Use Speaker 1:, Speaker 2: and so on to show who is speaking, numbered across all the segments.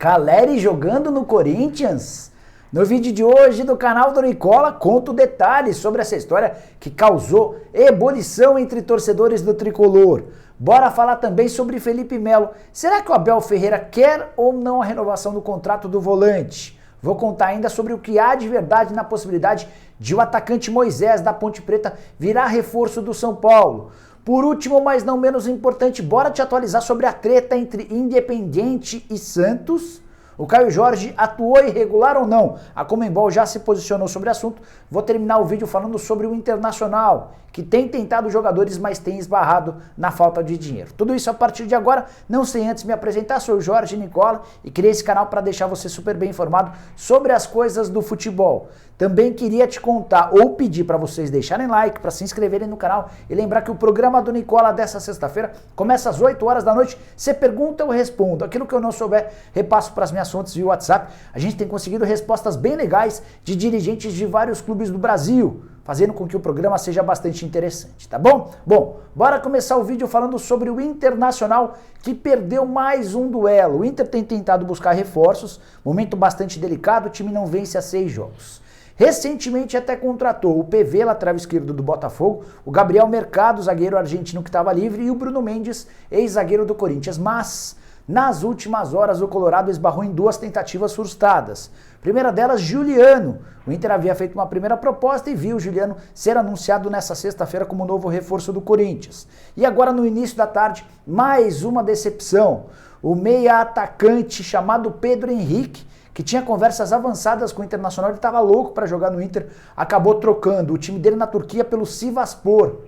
Speaker 1: Caleri jogando no Corinthians? No vídeo de hoje do canal do Nicola, conto detalhes sobre essa história que causou ebulição entre torcedores do Tricolor. Bora falar também sobre Felipe Melo. Será que o Abel Ferreira quer ou não a renovação do contrato do volante? Vou contar ainda sobre o que há de verdade na possibilidade de o atacante Moisés da Ponte Preta virar reforço do São Paulo. Por último, mas não menos importante, bora te atualizar sobre a treta entre Independiente e Santos. O Caio Jorge atuou irregular ou não? A Conmebol já se posicionou sobre o assunto. Vou terminar o vídeo falando sobre o Internacional, que tem tentado jogadores, mas tem esbarrado na falta de dinheiro. Tudo isso a partir de agora, não sem antes me apresentar, sou o Jorge Nicola e criei esse canal para deixar você super bem informado sobre as coisas do futebol. Também queria te contar ou pedir para vocês deixarem like, para se inscreverem no canal e lembrar que o programa do Nicola dessa sexta-feira começa às 8 horas da noite. Você pergunta, eu respondo. Aquilo que eu não souber, repasso para as minhas fontes via WhatsApp. A gente tem conseguido respostas bem legais de dirigentes de vários clubes do Brasil, fazendo com que o programa seja bastante interessante, tá bom? Bom, bora começar o vídeo falando sobre o Internacional, que perdeu mais um duelo. O Inter tem tentado buscar reforços, momento bastante delicado, o time não vence há 6 jogos. Recentemente até contratou o PV, lateral esquerdo do Botafogo, o Gabriel Mercado, zagueiro argentino que estava livre, e o Bruno Mendes, ex-zagueiro do Corinthians, mas nas últimas horas o Colorado esbarrou em 2 tentativas frustradas. Primeira delas, Juliano. O Inter havia feito uma primeira proposta e viu o Juliano ser anunciado nessa sexta-feira como novo reforço do Corinthians. E agora no início da tarde, mais uma decepção. O meia atacante chamado Pedro Henrique, que tinha conversas avançadas com o Internacional, ele estava louco para jogar no Inter, acabou trocando o time dele na Turquia pelo Sivasspor.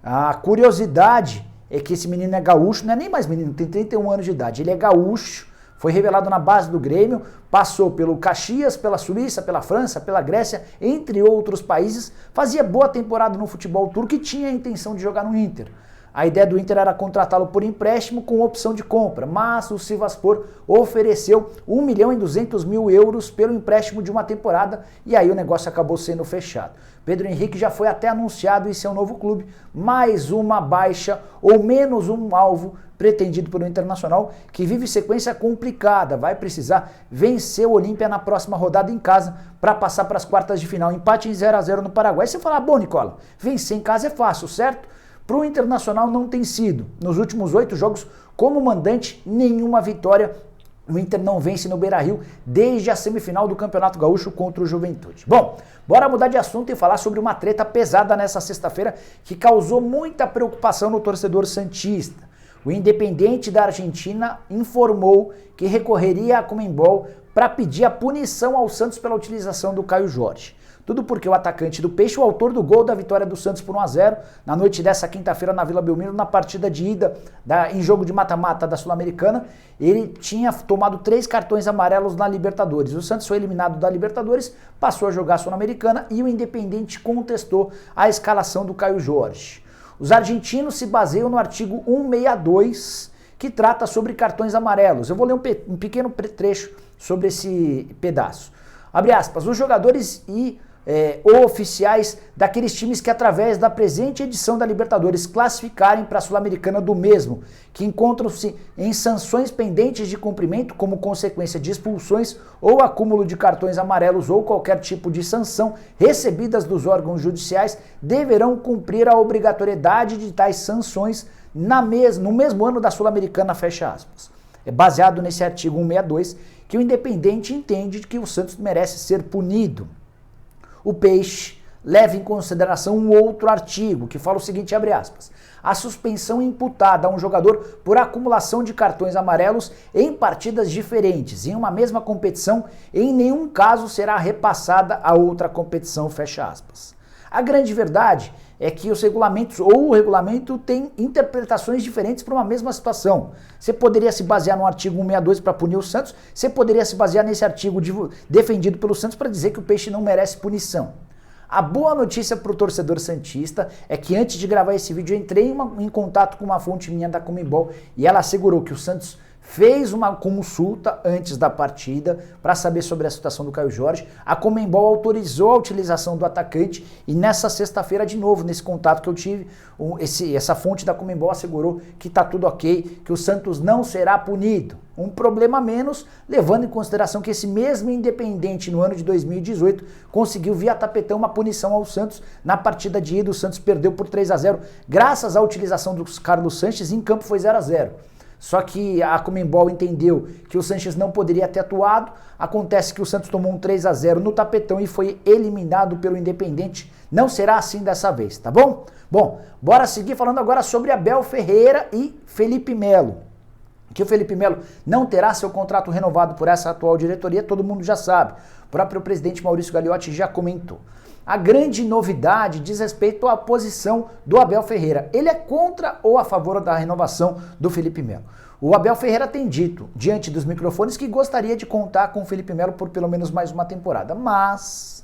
Speaker 1: A curiosidade é que esse menino é gaúcho, não é nem mais menino, tem 31 anos de idade, ele é gaúcho, foi revelado na base do Grêmio, passou pelo Caxias, pela Suíça, pela França, pela Grécia, entre outros países, fazia boa temporada no futebol turco e tinha a intenção de jogar no Inter. A ideia do Inter era contratá-lo por empréstimo com opção de compra, mas o Sivasspor ofereceu 1.200.000 euros pelo empréstimo de uma temporada e aí o negócio acabou sendo fechado. Pedro Henrique já foi até anunciado em seu novo clube, mais uma baixa ou menos um alvo pretendido pelo Internacional, que vive sequência complicada, vai precisar vencer o Olímpia na próxima rodada em casa para passar para as quartas de final, empate em 0-0 no Paraguai. Você fala, bom Nicola, vencer em casa é fácil, certo? Para o Internacional não tem sido. Nos últimos 8 jogos, como mandante, nenhuma vitória. O Inter não vence no Beira-Rio desde a semifinal do Campeonato Gaúcho contra o Juventude. Bom, bora mudar de assunto e falar sobre uma treta pesada nessa sexta-feira que causou muita preocupação no torcedor santista. O Independiente da Argentina informou que recorreria à Conmebol para pedir a punição ao Santos pela utilização do Caio Jorge. Tudo porque o atacante do Peixe, o autor do gol da vitória do Santos por 1-0, na noite dessa quinta-feira na Vila Belmiro, na partida de ida em jogo de mata-mata da Sul-Americana, ele tinha tomado 3 cartões amarelos na Libertadores. O Santos foi eliminado da Libertadores, passou a jogar a Sul-Americana e o Independiente contestou a escalação do Caio Jorge. Os argentinos se baseiam no artigo 162, que trata sobre cartões amarelos. Eu vou ler um pequeno trecho sobre esse pedaço. Abre aspas, os jogadores ou oficiais daqueles times que através da presente edição da Libertadores classificarem para a Sul-Americana do mesmo, que encontram-se em sanções pendentes de cumprimento como consequência de expulsões ou acúmulo de cartões amarelos ou qualquer tipo de sanção recebidas dos órgãos judiciais, deverão cumprir a obrigatoriedade de tais sanções no mesmo ano da Sul-Americana, fecha aspas. É baseado nesse artigo 162 que o Independente entende que o Santos merece ser punido. O Peixe leva em consideração um outro artigo que fala o seguinte, abre aspas, a suspensão imputada a um jogador por acumulação de cartões amarelos em partidas diferentes, em uma mesma competição, em nenhum caso será repassada a outra competição, fecha aspas. A grande verdade é que os regulamentos ou o regulamento tem interpretações diferentes para uma mesma situação. Você poderia se basear no artigo 162 para punir o Santos, você poderia se basear nesse artigo defendido pelo Santos para dizer que o Peixe não merece punição. A boa notícia para o torcedor santista é que antes de gravar esse vídeo eu entrei em contato com uma fonte minha da Conmebol e ela assegurou que o Santos fez uma consulta antes da partida para saber sobre a situação do Caio Jorge. A Conmebol autorizou a utilização do atacante e nessa sexta-feira, de novo, nesse contato que eu tive, essa fonte da Conmebol assegurou que está tudo ok, que o Santos não será punido. Um problema a menos, levando em consideração que esse mesmo Independente, no ano de 2018, conseguiu via tapetão uma punição ao Santos na partida de ida. O Santos perdeu por 3-0, graças à utilização dos Carlos Sanches, em campo foi 0-0. Só que a Conmebol entendeu que o Sanches não poderia ter atuado. Acontece que o Santos tomou um 3-0 no tapetão e foi eliminado pelo Independente. Não será assim dessa vez, tá bom? Bom, bora seguir falando agora sobre Abel Ferreira e Felipe Melo. Que o Felipe Melo não terá seu contrato renovado por essa atual diretoria, todo mundo já sabe. O próprio presidente Maurício Gagliotti já comentou. A grande novidade diz respeito à posição do Abel Ferreira. Ele é contra ou a favor da renovação do Felipe Melo? O Abel Ferreira tem dito, diante dos microfones, que gostaria de contar com o Felipe Melo por pelo menos mais uma temporada. Mas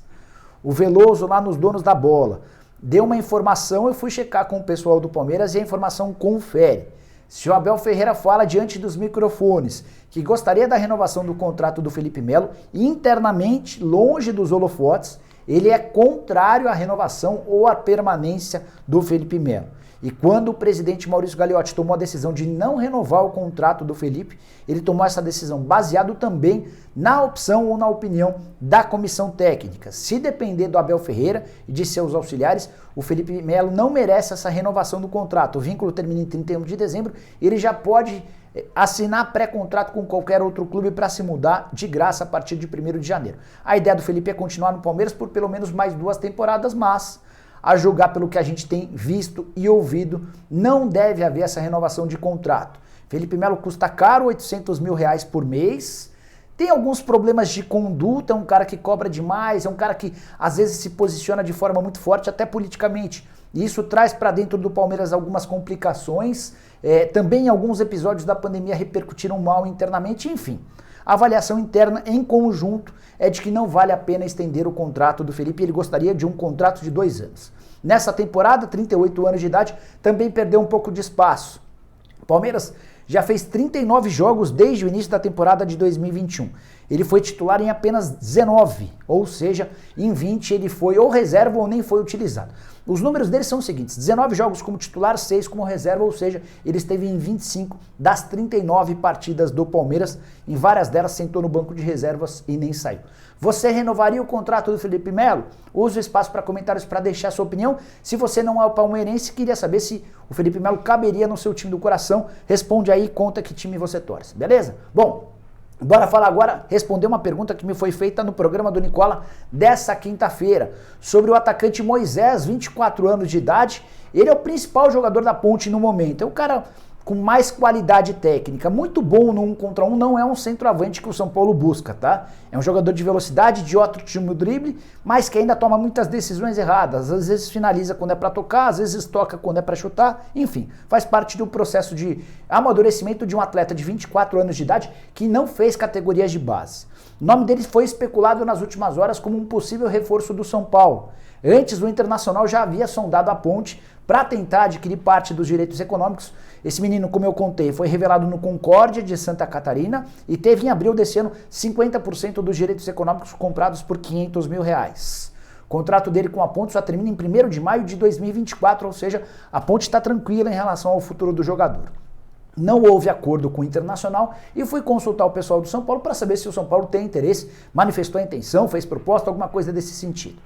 Speaker 1: o Veloso, lá nos Donos da Bola, deu uma informação, eu fui checar com o pessoal do Palmeiras e a informação confere. Se o Abel Ferreira fala diante dos microfones que gostaria da renovação do contrato do Felipe Melo, internamente, longe dos holofotes, ele é contrário à renovação ou à permanência do Felipe Melo. E quando o presidente Maurício Gagliotti tomou a decisão de não renovar o contrato do Felipe, ele tomou essa decisão baseado também na opção ou na opinião da comissão técnica. Se depender do Abel Ferreira e de seus auxiliares, o Felipe Melo não merece essa renovação do contrato. O vínculo termina em 31 de dezembro, ele já pode assinar pré-contrato com qualquer outro clube para se mudar de graça a partir de 1º de janeiro. A ideia do Felipe é continuar no Palmeiras por pelo menos mais 2 temporadas, mas a julgar pelo que a gente tem visto e ouvido, não deve haver essa renovação de contrato. Felipe Melo custa caro, R$800 mil por mês, tem alguns problemas de conduta, é um cara que cobra demais, é um cara que às vezes se posiciona de forma muito forte, até politicamente. E isso traz para dentro do Palmeiras algumas complicações, também alguns episódios da pandemia repercutiram mal internamente, enfim. A avaliação interna em conjunto é de que não vale a pena estender o contrato do Felipe, ele gostaria de um contrato de 2 anos. Nessa temporada, 38 anos de idade, também perdeu um pouco de espaço. O Palmeiras já fez 39 jogos desde o início da temporada de 2021. Ele foi titular em apenas 19, ou seja, em 20 ele foi ou reserva ou nem foi utilizado. Os números dele são os seguintes: 19 jogos como titular, 6 como reserva, ou seja, ele esteve em 25 das 39 partidas do Palmeiras, em várias delas sentou no banco de reservas e nem saiu. Você renovaria o contrato do Felipe Melo? Use o espaço para comentários para deixar sua opinião. Se você não é o palmeirense, queria saber se o Felipe Melo caberia no seu time do coração. Responde aí e conta que time você torce, beleza? Bom, bora falar agora, responder uma pergunta que me foi feita no programa do Nicola dessa quinta-feira, sobre o atacante Moisés, 24 anos de idade. Ele é o principal jogador da Ponte no momento, é o cara com mais qualidade técnica, muito bom no 1 contra 1, não é um centroavante que o São Paulo busca, tá? É um jogador de velocidade, de ótimo drible, mas que ainda toma muitas decisões erradas, às vezes finaliza quando é para tocar, às vezes toca quando é para chutar, enfim, faz parte do processo de amadurecimento de um atleta de 24 anos de idade que não fez categorias de base. O nome dele foi especulado nas últimas horas como um possível reforço do São Paulo. Antes, o Internacional já havia sondado a Ponte para tentar adquirir parte dos direitos econômicos. Esse menino, como eu contei, foi revelado no Concórdia de Santa Catarina e teve em abril desse ano 50% dos direitos econômicos comprados por R$500 mil. O contrato dele com a Ponte só termina em 1º de maio de 2024, ou seja, a Ponte está tranquila em relação ao futuro do jogador. Não houve acordo com o Internacional e fui consultar o pessoal do São Paulo para saber se o São Paulo tem interesse, manifestou a intenção, fez proposta, alguma coisa desse sentido.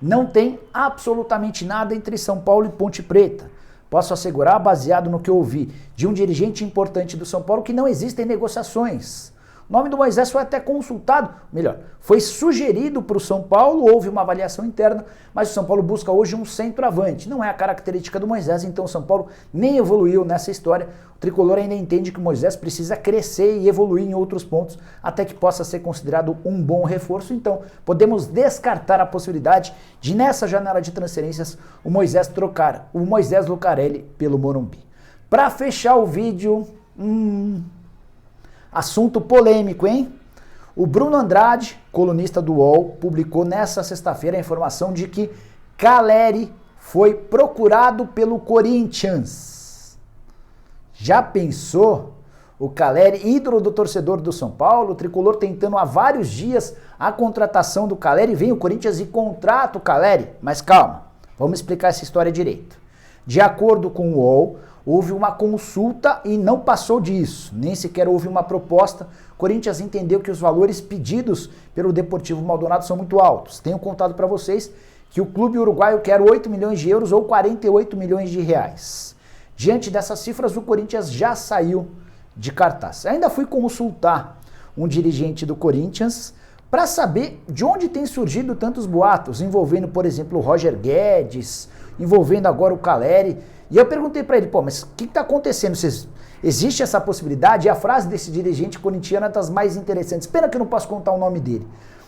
Speaker 1: Não tem absolutamente nada entre São Paulo e Ponte Preta. Posso assegurar, baseado no que eu ouvi de um dirigente importante do São Paulo, que não existem negociações. O nome do Moisés foi até consultado, melhor, foi sugerido para o São Paulo, houve uma avaliação interna, mas o São Paulo busca hoje um centroavante. Não é a característica do Moisés, então o São Paulo nem evoluiu nessa história. O Tricolor ainda entende que o Moisés precisa crescer e evoluir em outros pontos até que possa ser considerado um bom reforço. Então, podemos descartar a possibilidade de, nessa janela de transferências, o Moisés trocar o Moisés Lucarelli pelo Morumbi. Para fechar o vídeo, assunto polêmico, hein? O Bruno Andrade, colunista do UOL, publicou nessa sexta-feira a informação de que Caleri foi procurado pelo Corinthians. Já pensou? O Caleri, ídolo do torcedor do São Paulo, o Tricolor tentando há vários dias a contratação do Caleri, vem o Corinthians e contrata o Caleri. Mas calma, vamos explicar essa história direito. De acordo com o UOL, houve uma consulta e não passou disso, nem sequer houve uma proposta. O Corinthians entendeu que os valores pedidos pelo Deportivo Maldonado são muito altos. Tenho contado para vocês que o clube uruguaio quer 8 milhões de euros ou 48 milhões de reais. Diante dessas cifras, o Corinthians já saiu de cartaz. Ainda fui consultar um dirigente do Corinthians para saber de onde tem surgido tantos boatos, envolvendo, por exemplo, o Roger Guedes, envolvendo agora o Caleri. E eu perguntei para ele, mas o que está acontecendo? Existe essa possibilidade? E a frase desse dirigente corintiano é das mais interessantes. Pena que eu não posso contar o nome dele.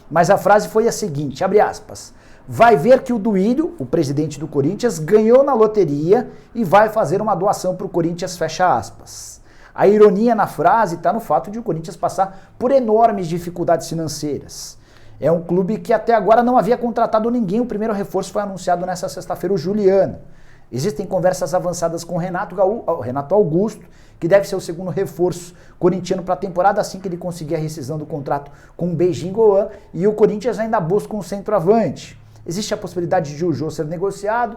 Speaker 1: Mas a frase foi a seguinte, abre aspas, vai ver que o Duílio, o presidente do Corinthians, ganhou na loteria e vai fazer uma doação para o Corinthians, fecha aspas. A ironia na frase está no fato de o Corinthians passar por enormes dificuldades financeiras. É um clube que até agora não havia contratado ninguém. O primeiro reforço foi anunciado nessa sexta-feira, o Juliano. Existem conversas avançadas com o Renato Augusto, que deve ser o segundo reforço corintiano para a temporada, assim que ele conseguir a rescisão do contrato com o Beijing Goan. E o Corinthians ainda busca um centroavante. Existe a possibilidade de o Jô ser negociado.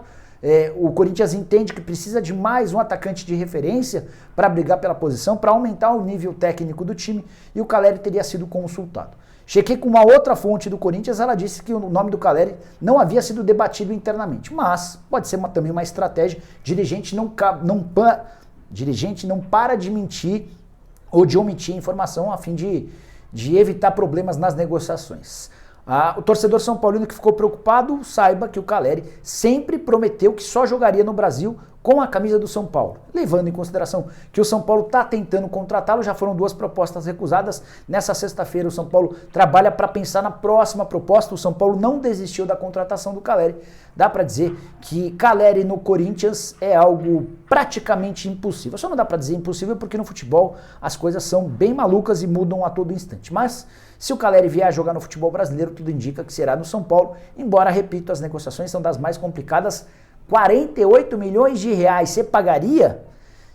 Speaker 1: O Corinthians entende que precisa de mais um atacante de referência para brigar pela posição, para aumentar o nível técnico do time, e o Caleri teria sido consultado. Chequei com uma outra fonte do Corinthians, ela disse que o nome do Caleri não havia sido debatido internamente, mas pode ser também uma estratégia. Dirigente não para de mentir ou de omitir informação a fim de evitar problemas nas negociações. O torcedor são paulino que ficou preocupado, saiba que o Caleri sempre prometeu que só jogaria no Brasil com a camisa do São Paulo. Levando em consideração que o São Paulo está tentando contratá-lo, já foram 2 propostas recusadas. Nessa sexta-feira o São Paulo trabalha para pensar na próxima proposta. O São Paulo não desistiu da contratação do Caleri. Dá para dizer que Caleri no Corinthians é algo praticamente impossível. Só não dá para dizer impossível porque no futebol as coisas são bem malucas e mudam a todo instante. Mas se o Caleri vier a jogar no futebol brasileiro, tudo indica que será no São Paulo, embora, repito, as negociações são das mais complicadas. 48 milhões de reais você pagaria?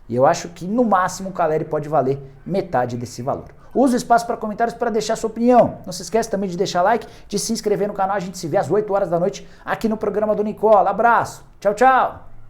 Speaker 1: E eu acho que no máximo o Caleri pode valer metade desse valor. Use o espaço para comentários para deixar sua opinião. Não se esquece também de deixar like, de se inscrever no canal. A gente se vê às 8 horas da noite aqui no programa do Nicola. Abraço. Tchau, tchau.